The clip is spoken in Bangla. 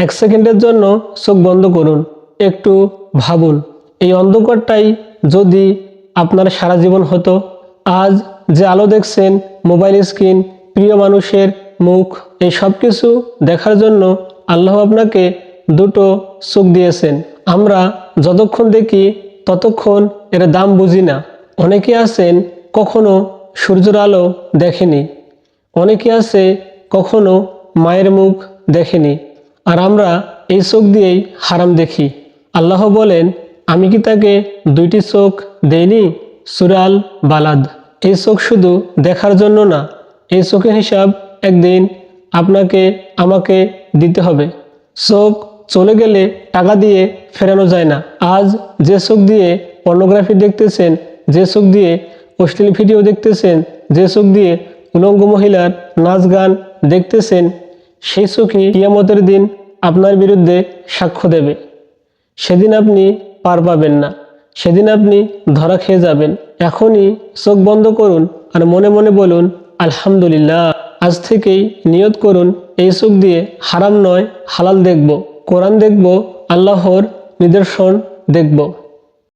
1 সেকেন্ডের জন্য চোখ বন্ধ করুন, একটু ভাবুন এই অন্ধকারটাই যদি আপনার সারা জীবন হতো। আজ যে আলো দেখছেন, মোবাইল স্ক্রিন, প্রিয় মানুষের মুখ, এই সব কিছু দেখার জন্য আল্লাহ আপনাকে দুটো চোখ দিয়েছেন। আমরা যতক্ষণ দেখি ততক্ষণ এর দাম বুঝি না। অনেকে আছেন কখনো সূর্যের আলো দেখেনি, অনেকে আছে কখনো মায়ের মুখ দেখেনি, আর আমরা এই চোখ দিয়েই হারাম দেখি। আল্লাহ বলেন, আমি কি তাকে 2টি চোখ দেইনি? সূরা আল বালাদ। এই চোখ শুধু দেখার জন্য না, এই চোখের হিসাব একদিন আপনাকে আমাকে দিতে হবে। চোখ চলে গেলে টাকা দিয়ে ফেরানো যায় না। আজ যে চোখ দিয়ে পর্নোগ্রাফি দেখতেছেন, যে চোখ দিয়ে অশ্লীল ভিডিও দেখতেছেন, যে চোখ দিয়ে উলঙ্গ মহিলার নাচ গান দেখতেছেন, সেই চোখই কিয়ামতের দিন আপনার বিরুদ্ধে সাক্ষ্য দেবে। সেদিন আপনি পার পাবেন না, সেদিন আপনি ধরা খেয়ে যাবেন। এখনই চোখ বন্ধ করুন আর মনে মনে বলুন, আলহামদুলিল্লাহ। আজ থেকেই নিয়ত করুন, এই চোখ দিয়ে হারাম নয় হালাল দেখব, কোরআন দেখব, আল্লাহর নিদর্শন দেখব।